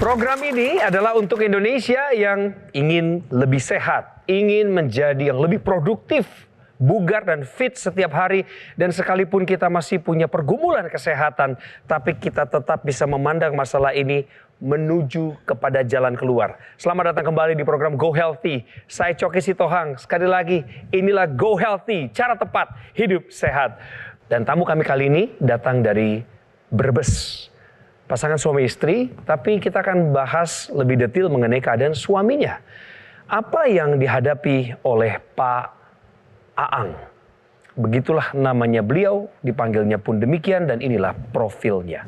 Program ini adalah untuk Indonesia yang ingin lebih sehat, ingin menjadi yang lebih produktif, bugar dan fit setiap hari. Dan sekalipun kita masih punya pergumulan kesehatan, tapi kita tetap bisa memandang masalah ini menuju kepada jalan keluar. Selamat datang kembali di program Go Healthy. Saya Coki Sitohang. Sekali lagi, inilah Go Healthy, cara tepat hidup sehat. Dan tamu kami kali ini datang dari Brebes. Pasangan suami istri, tapi kita akan bahas lebih detail mengenai keadaan suaminya. Apa yang dihadapi oleh Pak Aang? Begitulah namanya beliau, dipanggilnya pun demikian dan inilah profilnya.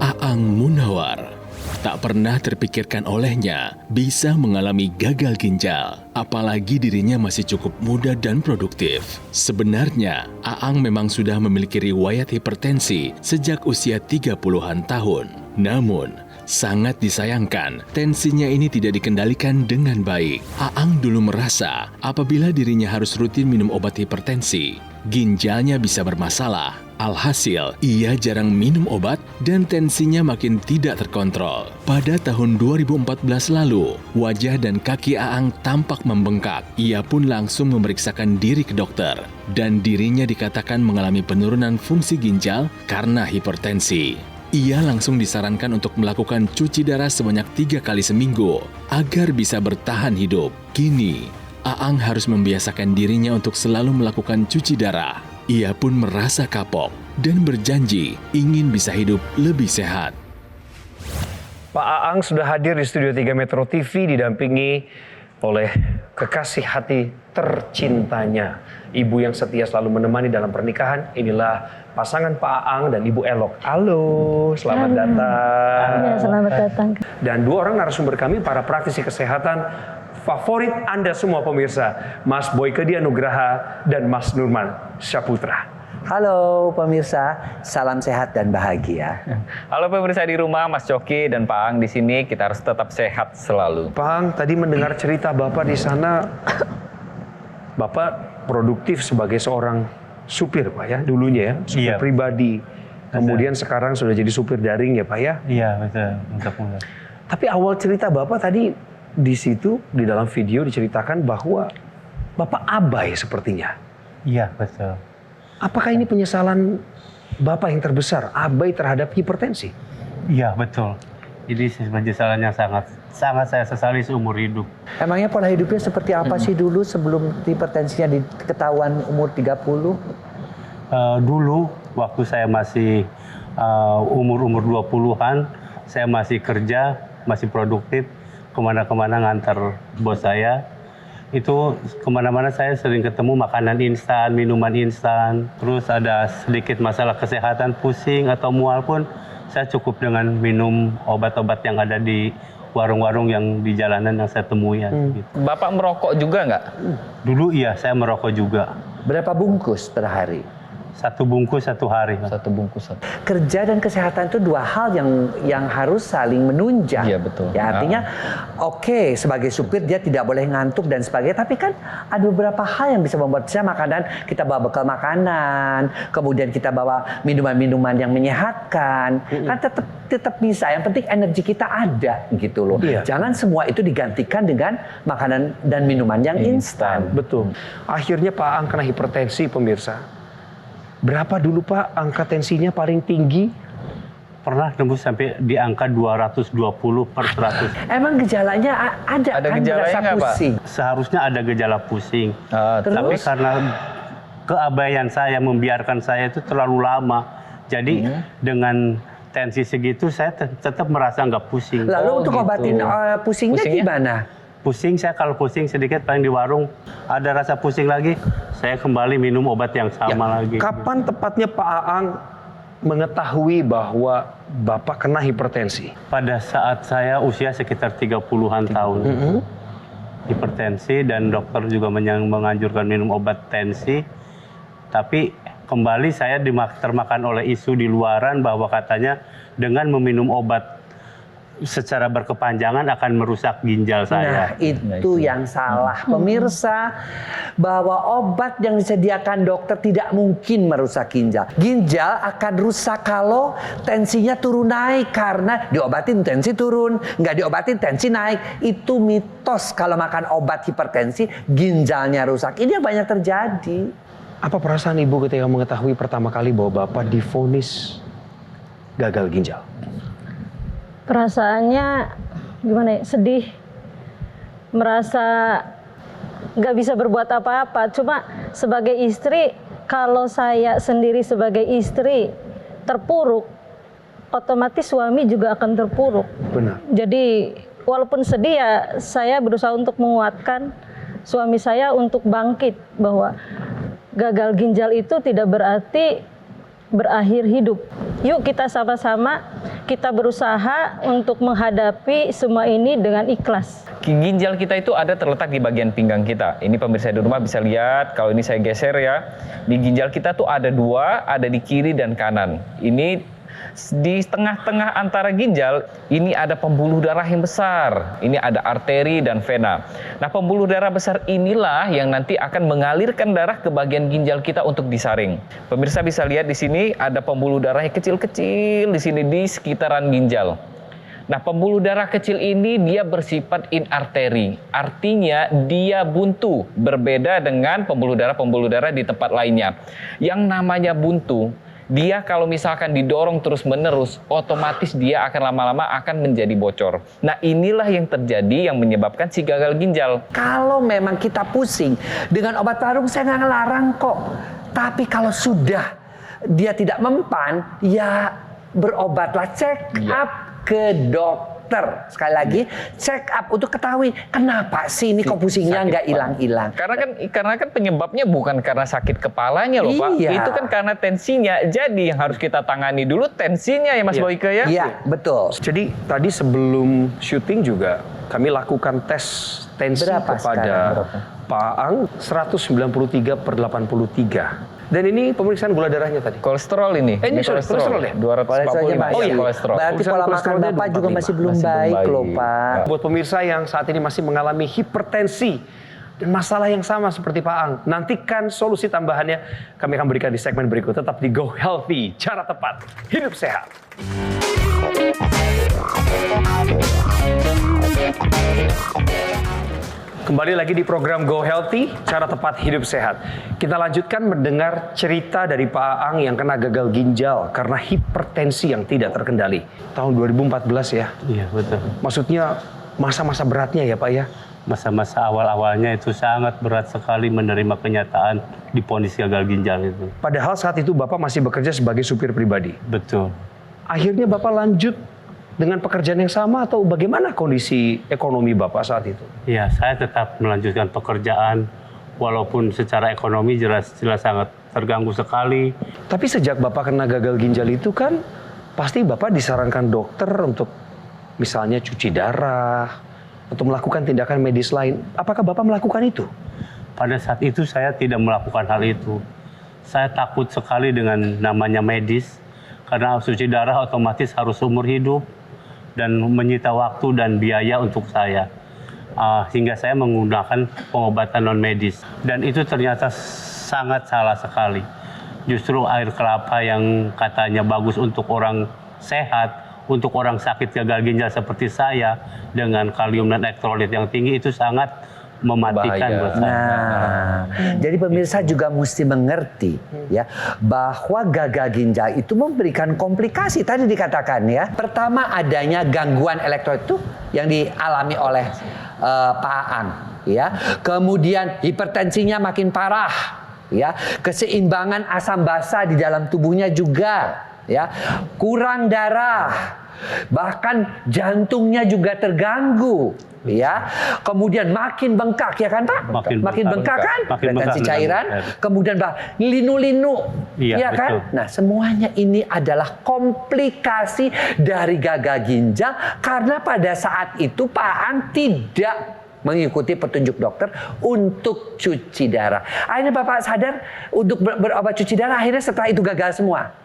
Aang Munawar. Tak pernah terpikirkan olehnya bisa mengalami gagal ginjal, apalagi dirinya masih cukup muda dan produktif. Sebenarnya, Aang memang sudah memiliki riwayat hipertensi sejak usia 30-an tahun. Namun, sangat disayangkan, tensinya ini tidak dikendalikan dengan baik. Aang dulu merasa apabila dirinya harus rutin minum obat hipertensi, ginjalnya bisa bermasalah. Alhasil, ia jarang minum obat dan tensinya makin tidak terkontrol. Pada tahun 2014 lalu, wajah dan kaki Aang tampak membengkak. Ia pun langsung memeriksakan diri ke dokter dan dirinya dikatakan mengalami penurunan fungsi ginjal karena hipertensi. Ia langsung disarankan untuk melakukan cuci darah sebanyak 3 kali seminggu agar bisa bertahan hidup. Kini, Aang harus membiasakan dirinya untuk selalu melakukan cuci darah. Ia pun merasa kapok dan berjanji ingin bisa hidup lebih sehat. Pak Aang sudah hadir di Studio 3 Metro TV didampingi oleh kekasih hati tercintanya. Ibu yang setia selalu menemani dalam pernikahan. Inilah pasangan Pak Aang dan Ibu Elok. Halo, selamat datang. Ya, selamat datang. Dan dua orang narasumber kami, para praktisi kesehatan favorit Anda semua pemirsa, Mas Boyke Dianugraha dan Mas Nurman Syaputra. Halo pemirsa, salam sehat dan bahagia. Halo pemirsa di rumah, Mas Coki dan Pak Aang di sini, kita harus tetap sehat selalu. Pak Aang, tadi mendengar cerita Bapak di sana, Bapak produktif sebagai seorang supir Pak ya, dulunya ya, supir pribadi. Kemudian sekarang sudah jadi supir daring ya Pak ya? Iya, betul. Tapi awal cerita Bapak tadi di situ, di dalam video diceritakan bahwa Bapak abai sepertinya. Iya, betul. Apakah ini penyesalan Bapak yang terbesar, abai terhadap hipertensi? Iya, betul. Ini penyesalan yang sangat saya sesali seumur hidup. Emangnya pola hidupnya seperti apa sih dulu sebelum hipertensinya diketahuan umur 30? Dulu, waktu saya masih umur 20-an, saya masih kerja, masih produktif, kemana-kemana ngantar bos saya. Itu kemana-mana saya sering ketemu makanan instan, minuman instan. Terus ada sedikit masalah kesehatan, pusing atau mual pun saya cukup dengan minum obat-obat yang ada di warung-warung yang di jalanan yang saya temui. Gitu. Bapak merokok juga nggak? Dulu iya, saya merokok juga. Berapa bungkus per hari? 1 bungkus 1 hari. 1 bungkus. Kerja dan kesehatan itu dua hal yang harus saling menunjang. Iya, betul. Ya, artinya oke, sebagai supir dia tidak boleh ngantuk dan sebagainya, tapi kan ada beberapa hal yang bisa membuat saya makanan, kita bawa bekal makanan, kemudian kita bawa minuman-minuman yang menyehatkan. Kan tetap bisa, yang penting energi kita ada gitu loh. Iya. Jangan semua itu digantikan dengan makanan dan minuman yang instan. Betul. Akhirnya Pak Aang kena hipertensi pemirsa. Berapa dulu Pak angka tensinya paling tinggi? Pernah tembus sampai di angka 220/100. Emang gejalanya ada kan, gejalanya merasa nggak, Pak? pusing? Seharusnya ada gejala pusing. Tapi Terus? karena keabaian saya, membiarkan saya itu terlalu lama. Jadi dengan tensi segitu saya tetap merasa nggak pusing. Lalu untuk gitu. obatin pusingnya gimana? Pusing saya kalau pusing sedikit paling di warung ada rasa pusing lagi, saya kembali minum obat yang sama lagi. Kapan tepatnya Pak Aang mengetahui bahwa Bapak kena hipertensi? Pada saat saya usia sekitar 30-an tahun. Hipertensi dan dokter juga menganjurkan minum obat tensi. Tapi kembali saya termakan oleh isu di luaran bahwa katanya dengan meminum obat secara berkepanjangan akan merusak ginjal Nah, saya. itu yang salah. Pemirsa, bahwa obat yang disediakan dokter tidak mungkin merusak ginjal. Ginjal akan rusak kalau tensinya turun naik, karena diobatin tensi turun, nggak diobatin tensi naik. Itu mitos kalau makan obat hipertensi ginjalnya rusak. Ini yang banyak terjadi. Apa perasaan ibu ketika mengetahui pertama kali bahwa bapak divonis gagal ginjal? Perasaannya gimana ya? Sedih, merasa nggak bisa berbuat apa-apa. Cuma sebagai istri, kalau saya sendiri sebagai istri terpuruk, otomatis suami juga akan terpuruk. Benar. Jadi walaupun sedih ya, saya berusaha untuk menguatkan suami saya untuk bangkit, bahwa gagal ginjal itu tidak berarti berakhir hidup. Yuk kita sama-sama, kita berusaha untuk menghadapi semua ini dengan ikhlas. Ginjal kita itu ada terletak di bagian pinggang kita. Ini pemirsa di rumah bisa lihat, kalau ini saya geser ya. Di ginjal kita tuh ada dua, ada di kiri dan kanan. Ini di tengah-tengah antara ginjal, ini ada pembuluh darah yang besar. Ini ada arteri dan vena. Nah, pembuluh darah besar inilah yang nanti akan mengalirkan darah ke bagian ginjal kita untuk disaring. Pemirsa bisa lihat di sini ada pembuluh darah yang kecil-kecil di sini di sekitaran ginjal. Nah, pembuluh darah kecil ini dia bersifat inarteri. Artinya dia buntu, berbeda dengan pembuluh darah di tempat lainnya. Yang namanya buntu, dia kalau misalkan didorong terus-menerus, otomatis dia akan lama-lama akan menjadi bocor. Nah, inilah yang terjadi yang menyebabkan si gagal ginjal. Kalau memang kita pusing dengan obat tarung, saya nggak ngelarang kok. Tapi kalau sudah dia tidak mempan, ya berobatlah, check up ke dokter. Sekali lagi, check up untuk ketahui kenapa sih ini kok pusingnya nggak hilang-hilang. Karena kan penyebabnya bukan karena sakit kepalanya loh, Pak. Iya. Itu kan karena tensinya. Jadi yang harus kita tangani dulu tensinya ya Mas Boyke ya. Iya, betul. Jadi tadi sebelum syuting juga kami lakukan tes tensi Berapa kepada sekarang? Pak Ang 193/83. Dan ini pemeriksaan gula darahnya tadi. Kolesterol ini. Ini kolesterol ya? 245 Oh iya, kolesterol. berarti Pemeriksaan pola makan kolesterolnya Bapak juga 245. masih belum baik loh, Pak. Buat pemirsa yang saat ini masih mengalami hipertensi dan masalah yang sama seperti Pak Ang, nantikan solusi tambahannya kami akan berikan di segmen berikut. Tetap di Go Healthy, cara tepat hidup sehat. Kembali lagi di program Go Healthy, cara tepat hidup sehat. Kita lanjutkan mendengar cerita dari Pak Ang yang kena gagal ginjal karena hipertensi yang tidak terkendali. Tahun 2014 ya. Iya, betul. Maksudnya masa-masa beratnya ya Pak ya? Masa-masa awal-awalnya itu sangat berat sekali menerima kenyataan divonis gagal ginjal itu. Padahal saat itu Bapak masih bekerja sebagai supir pribadi. Betul. Akhirnya Bapak lanjut dengan pekerjaan yang sama atau bagaimana kondisi ekonomi Bapak saat itu? Ya, saya tetap melanjutkan pekerjaan walaupun secara ekonomi jelas sangat terganggu sekali. Tapi sejak Bapak kena gagal ginjal itu kan pasti Bapak disarankan dokter untuk misalnya cuci darah atau melakukan tindakan medis lain. Apakah Bapak melakukan itu? Pada saat itu saya tidak melakukan hal itu. Saya takut sekali dengan namanya medis karena cuci darah otomatis harus seumur hidup dan menyita waktu dan biaya untuk saya. Hingga saya menggunakan pengobatan non medis. Dan itu ternyata sangat salah sekali. Justru air kelapa yang katanya bagus untuk orang sehat, untuk orang sakit gagal ginjal seperti saya, dengan kalium dan elektrolit yang tinggi itu sangat mematikan buat saya. Nah, jadi pemirsa juga mesti mengerti ya bahwa gagal ginjal itu memberikan komplikasi. Tadi dikatakan ya, pertama adanya gangguan elektrolit itu yang dialami oleh Pak Ang, ya. Kemudian hipertensinya makin parah, ya. Keseimbangan asam basa di dalam tubuhnya juga, ya. Kurang darah, bahkan jantungnya juga terganggu. Ya, kemudian makin bengkak ya kan Pak? Makin bengkak kan? Retensi cairan, kemudian linu-linu, ya kan? Betul. Nah, semuanya ini adalah komplikasi dari gagal ginjal karena pada saat itu Pak Ang tidak mengikuti petunjuk dokter untuk cuci darah. Akhirnya Bapak sadar untuk berobat cuci darah, akhirnya setelah itu gagal semua.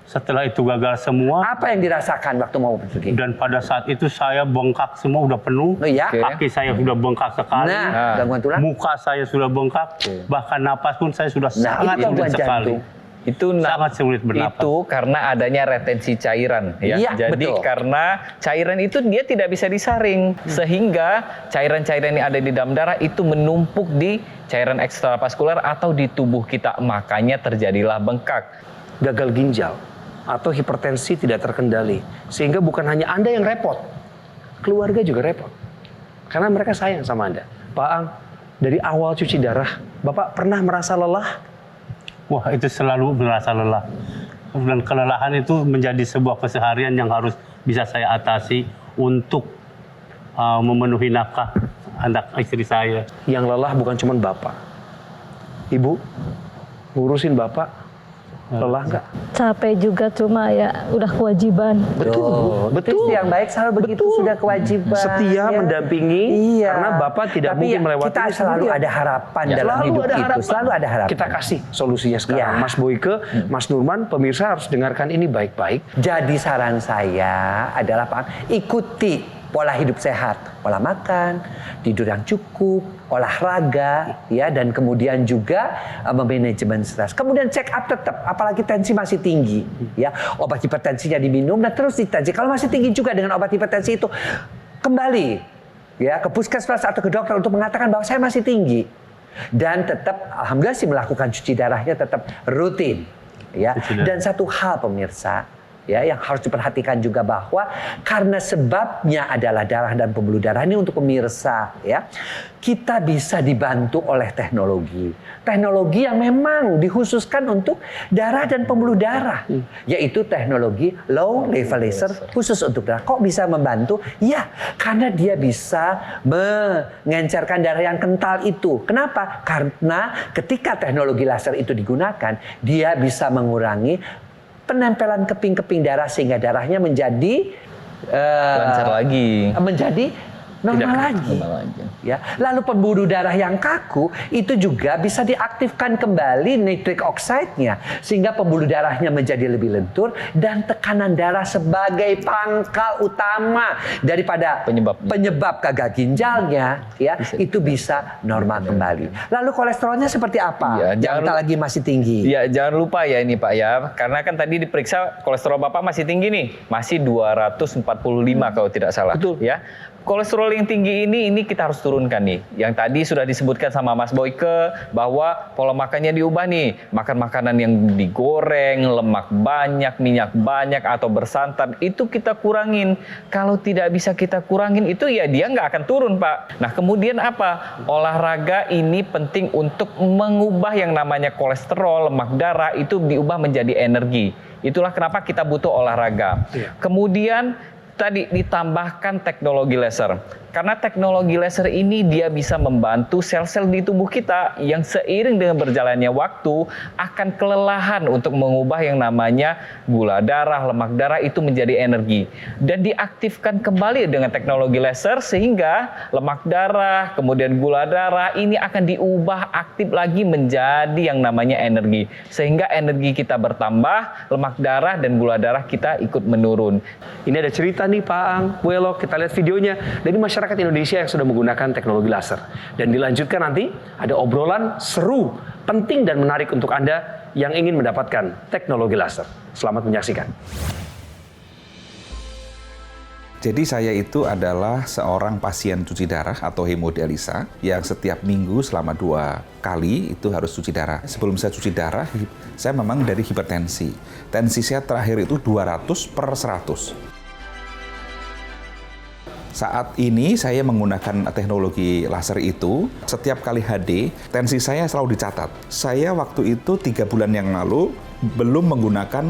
Setelah itu gagal semua. Apa yang dirasakan waktu mau pergi? Dan pada saat itu saya bengkak semua, udah penuh. Oh iya? Oke. Kaki saya sudah bengkak sekali. Nah, gangguan tulang. Muka saya sudah bengkak. Bahkan napas pun saya sudah sangat itu sulit gangguan sekali. jantung. Itu Sangat sulit bernapas. Itu karena adanya retensi cairan ya. Iya, Jadi betul. karena cairan itu dia tidak bisa disaring sehingga cairan-cairan yang ada di dalam darah itu menumpuk di cairan ekstravaskular atau di tubuh kita. Makanya terjadilah bengkak. Gagal ginjal atau hipertensi tidak terkendali. Sehingga bukan hanya Anda yang repot, keluarga juga repot. Karena mereka sayang sama Anda. Pak Ang, dari awal cuci darah, Bapak pernah merasa lelah? Wah, itu selalu merasa lelah. Dan kelelahan itu menjadi sebuah keseharian yang harus bisa saya atasi untuk memenuhi nafkah anak istri saya. Yang lelah bukan cuma Bapak. Ibu, ngurusin Bapak, lelah nggak? Capek juga, cuma ya udah kewajiban. Betul, betul. Istri yang baik selalu begitu, Betul. sudah kewajiban. Setia ya. mendampingi, Iya. karena Bapak tidak Tapi mungkin ya, melewati kita ini selalu sendirian. ada harapan dalam Selalu hidup ada itu. harapan. Selalu ada harapan. Kita kasih solusinya sekarang. Ya. Mas Boyke, Mas Nurman, pemirsa harus dengarkan ini baik-baik. Jadi saran saya adalah Pak, ikuti pola hidup sehat, pola makan, tidur yang cukup, olahraga, ya, dan kemudian juga manajemen stres. Kemudian check up tetap, apalagi tensi masih tinggi, ya, obat hipertensinya diminum dan terus ditensi. Kalau masih tinggi juga dengan obat hipertensi itu, kembali, ya, ke puskesmas atau ke dokter untuk mengatakan bahwa saya masih tinggi. Dan tetap, alhamdulillah sih melakukan cuci darahnya tetap rutin, ya. Cuci darah. Dan satu hal pemirsa, ya, yang harus diperhatikan juga bahwa karena sebabnya adalah darah dan pembuluh darah ini untuk pemirsa, ya, kita bisa dibantu oleh teknologi yang memang dikhususkan untuk darah dan pembuluh darah, yaitu teknologi low level laser khusus untuk darah. Kok bisa membantu? Ya, karena dia bisa mengencerkan darah yang kental itu. Kenapa? Karena ketika teknologi laser itu digunakan, dia bisa mengurangi penempelan keping-keping darah sehingga darahnya menjadi Lancar lagi. menjadi normal lagi. Normal lagi. Ya, lalu pembuluh darah yang kaku itu juga bisa diaktifkan kembali nitric oxide-nya sehingga pembuluh darahnya menjadi lebih lentur dan tekanan darah sebagai pangkal utama daripada penyebab gagal ginjalnya, ya, itu bisa normal kembali. Lalu kolesterolnya seperti apa? Ya, Yang lagi masih tinggi. Ya, jangan lupa ya ini Pak ya, karena kan tadi diperiksa kolesterol Bapak masih tinggi nih, masih 245 kalau tidak salah. Betul. Ya. Kolesterol yang tinggi ini kita harus turunkan nih. Yang tadi sudah disebutkan sama Mas Boyke bahwa pola makannya diubah nih. Makan makanan yang digoreng, lemak banyak, minyak banyak atau bersantan itu kita kurangin. Kalau tidak bisa kita kurangin itu ya dia nggak akan turun Pak. Nah kemudian apa? Olahraga ini penting untuk mengubah yang namanya kolesterol, lemak darah itu diubah menjadi energi. Itulah kenapa kita butuh olahraga. Kemudian tadi ditambahkan teknologi laser. Karena teknologi laser ini dia bisa membantu sel-sel di tubuh kita yang seiring dengan berjalannya waktu akan kelelahan untuk mengubah yang namanya gula darah, lemak darah itu menjadi energi. Dan diaktifkan kembali dengan teknologi laser sehingga lemak darah, kemudian gula darah ini akan diubah aktif lagi menjadi yang namanya energi. Sehingga energi kita bertambah, lemak darah dan gula darah kita ikut menurun. Ini ada cerita nih Pak Ang, Bu Elo, kita lihat videonya dari masyarakat Indonesia yang sudah menggunakan teknologi laser. Dan dilanjutkan nanti ada obrolan seru, penting dan menarik untuk Anda yang ingin mendapatkan teknologi laser. Selamat menyaksikan. Jadi saya itu adalah seorang pasien cuci darah atau hemodialisa yang setiap minggu selama 2 kali itu harus cuci darah. Sebelum saya cuci darah, saya memang dari hipertensi. Tensi saya terakhir itu 200/100. Saat ini saya menggunakan teknologi laser itu, setiap kali HD, tensi saya selalu dicatat. Saya waktu itu 3 bulan yang lalu belum menggunakan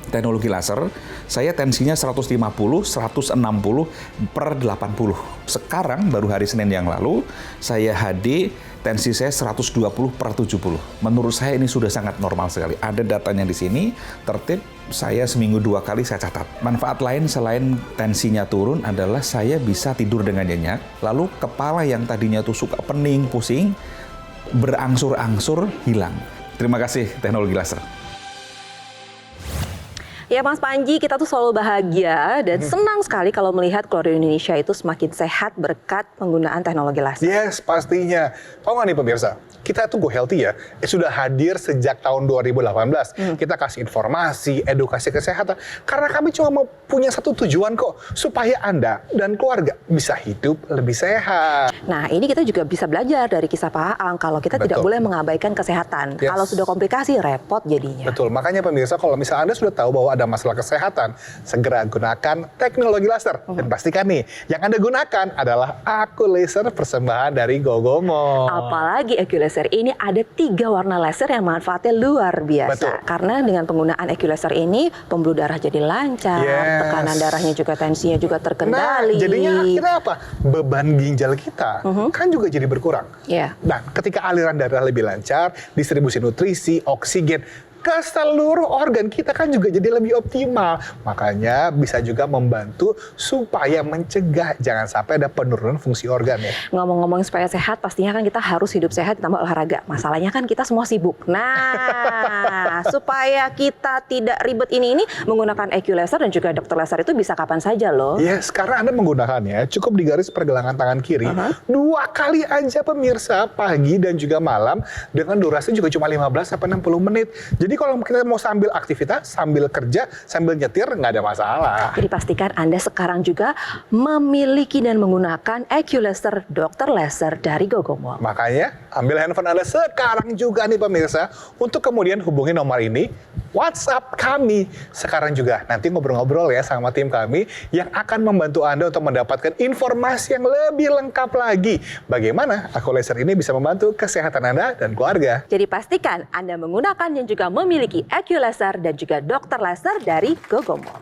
teknologi laser, saya tensinya 150/160/80. Sekarang baru hari Senin yang lalu, saya HD tensi saya 120/70. Menurut saya ini sudah sangat normal sekali. Ada datanya di sini, tertib, saya seminggu 2 kali saya catat. Manfaat lain selain tensinya turun adalah saya bisa tidur dengan nyenyak, lalu kepala yang tadinya tuh suka pening, pusing, berangsur-angsur hilang. Terima kasih teknologi laser. Ya Mas Panji, kita tuh selalu bahagia dan senang sekali kalau melihat keluarga Indonesia itu semakin sehat berkat penggunaan teknologi laser. Yes, pastinya. Tahu nggak nih pemirsa? Kita tuh Go Healthy ya, sudah hadir sejak tahun 2018. Kita kasih informasi, edukasi kesehatan. Karena kami cuma mau punya satu tujuan kok, supaya Anda dan keluarga bisa hidup lebih sehat. Nah, ini kita juga bisa belajar dari kisah Pak Aang kalau kita tidak boleh mengabaikan kesehatan. Yes. Kalau sudah komplikasi, repot jadinya. Betul, makanya pemirsa kalau misalnya Anda sudah tahu bahwa ada masalah kesehatan, segera gunakan teknologi laser. Dan pastikan nih, yang Anda gunakan adalah Aku Laser persembahan dari Gogomo. Apalagi AccuLaser ini ada 3 warna laser yang manfaatnya luar biasa. Betul. Karena dengan penggunaan AccuLaser ini, pembuluh darah jadi lancar, tekanan darahnya juga, tensinya juga terkendali. Nah, jadinya akhirnya apa? Beban ginjal kita kan juga jadi berkurang. Iya. Dan ketika aliran darah lebih lancar, distribusi nutrisi, oksigen ke seluruh organ kita kan juga jadi lebih optimal. Makanya bisa juga membantu supaya mencegah jangan sampai ada penurunan fungsi organ ya. Ngomong-ngomong supaya sehat, pastinya kan kita harus hidup sehat ditambah olahraga. Masalahnya kan kita semua sibuk. Nah, supaya kita tidak ribet ini menggunakan AccuLaser dan juga Dr. Laser itu bisa kapan saja loh. Yes, karena Anda menggunakannya cukup di garis pergelangan tangan kiri 2 kali aja pemirsa, pagi dan juga malam, dengan durasi juga cuma 15-60 menit. Jadi kalau kita mau sambil aktivitas, sambil kerja, sambil nyetir, nggak ada masalah. Jadi pastikan Anda sekarang juga memiliki dan menggunakan AccuLaser Dr. Laser dari Gogomo. Makanya ambil handphone Anda sekarang juga nih pemirsa, untuk kemudian hubungi nomor ini, WhatsApp kami. Sekarang juga nanti ngobrol-ngobrol ya sama tim kami yang akan membantu Anda untuk mendapatkan informasi yang lebih lengkap lagi. Bagaimana Aku Laser ini bisa membantu kesehatan Anda dan keluarga. Jadi pastikan Anda menggunakan dan juga memiliki AccuLaser dan juga Dr. Laser dari Gogomo.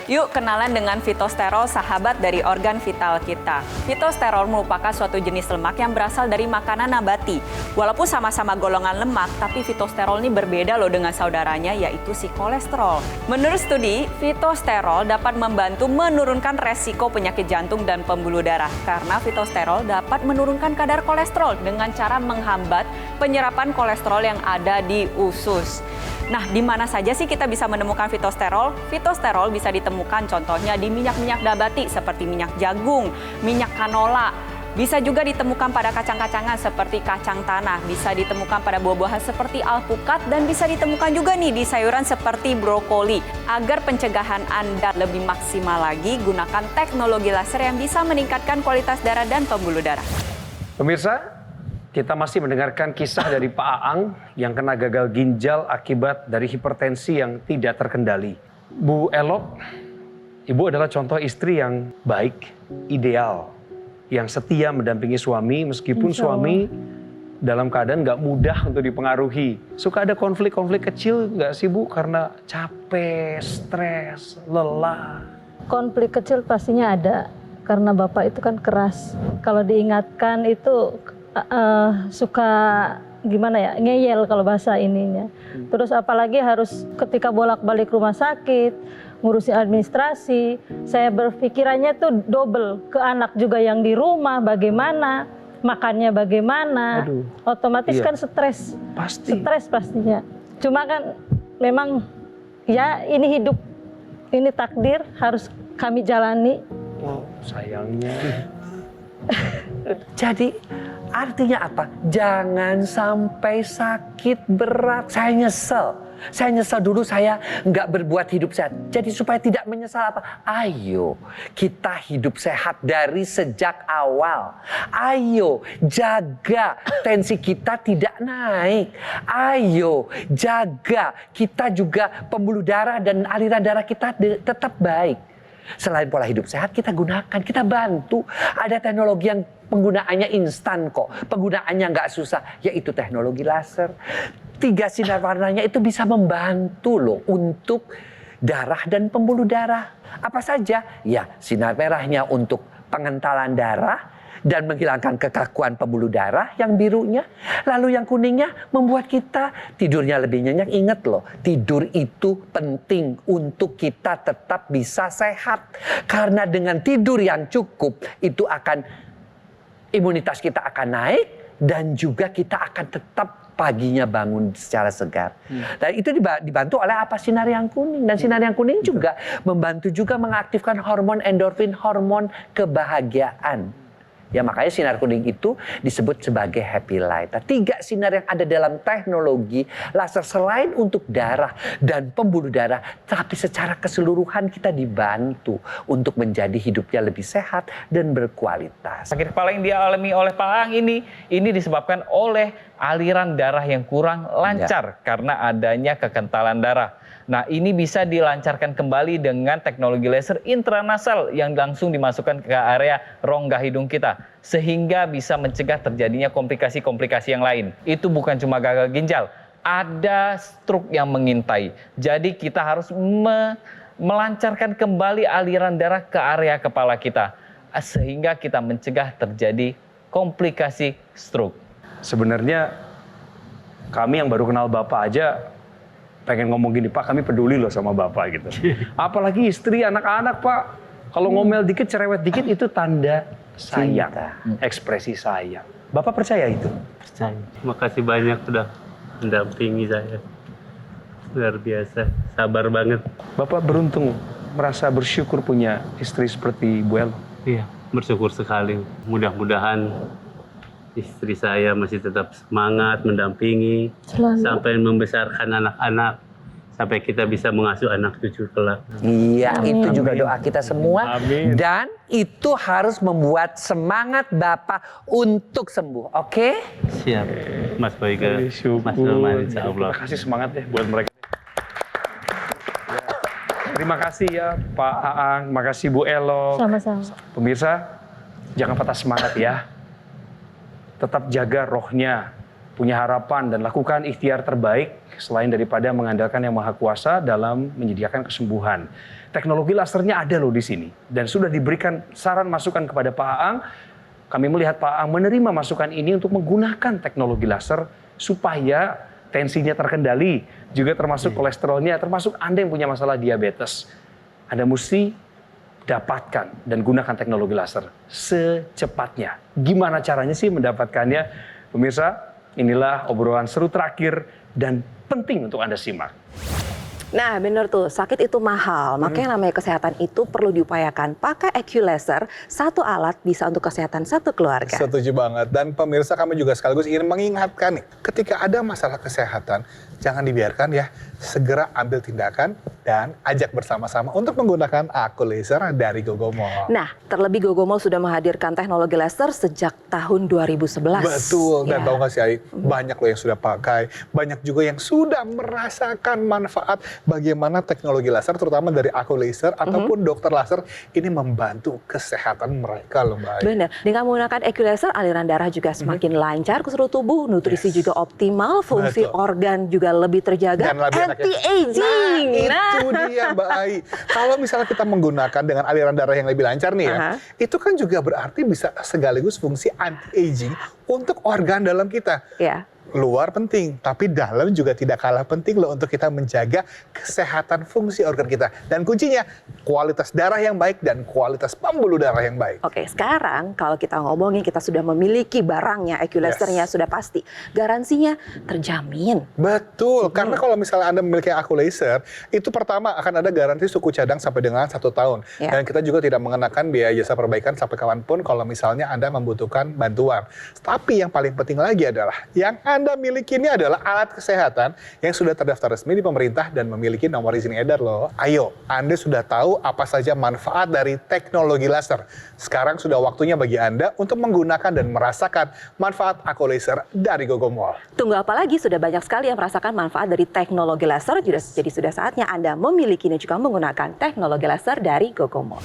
Yuk kenalan dengan fitosterol, sahabat dari organ vital kita. Fitosterol merupakan suatu jenis lemak yang berasal dari makanan nabati. Walaupun sama-sama golongan lemak, tapi fitosterol ini berbeda loh dengan saudaranya, yaitu si kolesterol. Menurut studi, fitosterol dapat membantu menurunkan resiko penyakit jantung dan pembuluh darah. Karena fitosterol dapat menurunkan kadar kolesterol dengan cara menghambat penyerapan kolesterol yang ada di usus. Nah, di mana saja sih kita bisa menemukan fitosterol? Fitosterol bisa ditemukan contohnya di minyak-minyak nabati seperti minyak jagung, minyak kanola. Bisa juga ditemukan pada kacang-kacangan seperti kacang tanah, bisa ditemukan pada buah-buahan seperti alpukat, dan bisa ditemukan juga nih di sayuran seperti brokoli. Agar pencegahan Anda lebih maksimal lagi, gunakan teknologi laser yang bisa meningkatkan kualitas darah dan pembuluh darah. Pemirsa, kita masih mendengarkan kisah dari Pak Aang yang kena gagal ginjal akibat dari hipertensi yang tidak terkendali. Bu Elok, Ibu adalah contoh istri yang baik, ideal, yang setia mendampingi suami meskipun suami dalam keadaan nggak mudah untuk dipengaruhi. Suka ada konflik-konflik kecil nggak sih Bu? Karena capek, stres, lelah. Konflik kecil pastinya ada, karena Bapak itu kan keras. Kalau diingatkan itu suka gimana ya, ngeyel kalau bahasa ininya. Terus apalagi harus ketika bolak-balik rumah sakit, ngurusin administrasi, saya berpikirannya tuh double, ke anak juga yang di rumah bagaimana, makannya bagaimana. Otomatis kan stres. Pasti. Stres pastinya. Cuma kan memang ya ini hidup, ini takdir harus kami jalani. Oh, sayangnya. Jadi artinya apa? Jangan sampai sakit berat. Saya nyesel dulu saya nggak berbuat hidup sehat. Jadi supaya tidak menyesal apa? Ayo kita hidup sehat dari sejak awal. Ayo jaga tensi kita tidak naik. Ayo jaga kita juga pembuluh darah dan aliran darah kita tetap baik. Selain pola hidup sehat, kita gunakan, kita bantu. Ada teknologi yang penggunaannya instan kok. Penggunaannya nggak susah, yaitu teknologi laser. 3 sinar warnanya itu bisa membantu loh untuk darah dan pembuluh darah. Apa saja? Ya, sinar merahnya untuk pengentalan darah dan menghilangkan kekakuan pembuluh darah, yang birunya. Lalu yang kuningnya membuat kita tidurnya lebih nyenyak. Ingat loh, tidur itu penting untuk kita tetap bisa sehat. Karena dengan tidur yang cukup, itu akan imunitas kita akan naik dan juga kita akan tetap paginya bangun secara segar. Dan itu dibantu oleh apa? Sinar yang kuning. Dan sinar yang kuning juga membantu juga mengaktifkan hormon endorfin, hormon kebahagiaan. Ya makanya sinar kuning itu disebut sebagai happy light. Nah, 3 sinar yang ada dalam teknologi laser selain untuk darah dan pembuluh darah, tapi secara keseluruhan kita dibantu untuk menjadi hidupnya lebih sehat dan berkualitas. Sakit kepala yang dialami oleh Pak Aang ini disebabkan oleh aliran darah yang kurang lancar karena adanya kekentalan darah. Nah, ini bisa dilancarkan kembali dengan teknologi laser intranasal yang langsung dimasukkan ke area rongga hidung kita, sehingga bisa mencegah terjadinya komplikasi-komplikasi yang lain. Itu bukan cuma gagal ginjal, ada stroke yang mengintai. Jadi kita harus melancarkan kembali aliran darah ke area kepala kita, sehingga kita mencegah terjadi komplikasi stroke. Sebenarnya kami yang baru kenal Bapak aja pengen ngomong gini, Pak, kami peduli loh sama Bapak gitu. Apalagi istri, anak-anak, Pak. Kalau ngomel dikit, cerewet dikit, itu tanda sayang. Ekspresi sayang. Bapak percaya itu? Percaya. Terima kasih banyak sudah mendampingi saya. Luar biasa, sabar banget. Bapak beruntung, merasa bersyukur punya istri seperti Bu Elo. Iya, bersyukur sekali. Mudah-mudahan istri saya masih tetap semangat mendampingi sampai membesarkan anak-anak, sampai kita bisa mengasuh anak cucu kelak. Iya, itu juga doa kita semua. Amin. Dan itu harus membuat semangat Bapak untuk sembuh. Oke? Siap, Mas Boyga, Syukur. Mas Norman, insya Allah. Terima kasih semangat ya buat mereka. Terima kasih ya Pak Aang, makasih Bu Elo. Sama-sama. Pemirsa, jangan patah semangat ya. Tetap jaga rohnya, punya harapan dan lakukan ikhtiar terbaik selain daripada mengandalkan Yang Maha Kuasa dalam menyediakan kesembuhan. Teknologi lasernya ada loh di sini dan sudah diberikan saran masukan kepada Pak Aang. Kami melihat Pak Aang menerima masukan ini untuk menggunakan teknologi laser supaya tensinya terkendali, juga termasuk kolesterolnya, termasuk Anda yang punya masalah diabetes. Anda mesti dapatkan dan gunakan teknologi laser secepatnya. Gimana caranya sih mendapatkannya? Pemirsa, inilah obrolan seru terakhir dan penting untuk Anda simak. Nah benar tuh, sakit itu mahal, makanya namanya kesehatan itu perlu diupayakan. Pakai EQ Laser, satu alat bisa untuk kesehatan satu keluarga. Setuju banget. Dan pemirsa, kami juga sekaligus ingin mengingatkan nih, ketika ada masalah kesehatan, jangan dibiarkan ya, segera ambil tindakan dan ajak bersama-sama untuk menggunakan Aku Laser dari Gogomol. Nah, terlebih Gogomol sudah menghadirkan teknologi laser sejak tahun 2011. Betul, dan Ya. tahu nggak sih Ai, banyak loh yang sudah pakai, banyak juga yang sudah merasakan manfaat bagaimana teknologi laser, terutama dari Aku Laser ataupun dokter laser, ini membantu kesehatan mereka loh Mbak Ai. Benar, dengan menggunakan EQ Laser, aliran darah juga semakin lancar ke seluruh tubuh, nutrisi juga optimal, fungsi Betul. organ juga lebih terjaga, Dan lebih enak ya. anti-aging. Nah, itu dia Mbak Ai. Kalau misalnya kita menggunakan dengan aliran darah yang lebih lancar nih ya, itu kan juga berarti bisa sekaligus fungsi anti-aging untuk organ dalam kita. Ya. Luar penting, tapi dalam juga tidak kalah penting loh untuk kita menjaga kesehatan fungsi organ kita. Dan kuncinya, kualitas darah yang baik dan kualitas pembuluh darah yang baik. Oke, sekarang kalau kita ngomongin kita sudah memiliki barangnya, EQ Lasernya sudah pasti. Garansinya terjamin. Betul, karena kalau misalnya Anda memiliki Aku Laser, itu pertama akan ada garansi suku cadang sampai dengan 1 tahun. Ya. Dan kita juga tidak mengenakan biaya jasa perbaikan sampai kapanpun kalau misalnya Anda membutuhkan bantuan. Tapi yang paling penting lagi adalah, yang Anda miliki ini adalah alat kesehatan yang sudah terdaftar resmi di pemerintah dan memiliki nomor izin edar loh. Ayo, Anda sudah tahu apa saja manfaat dari teknologi laser. Sekarang sudah waktunya bagi Anda untuk menggunakan dan merasakan manfaat Aku Laser dari Gogomol. Tunggu apa lagi? Sudah banyak sekali yang merasakan manfaat dari teknologi laser. Jadi sudah saatnya Anda memiliki dan juga menggunakan teknologi laser dari Gogomol.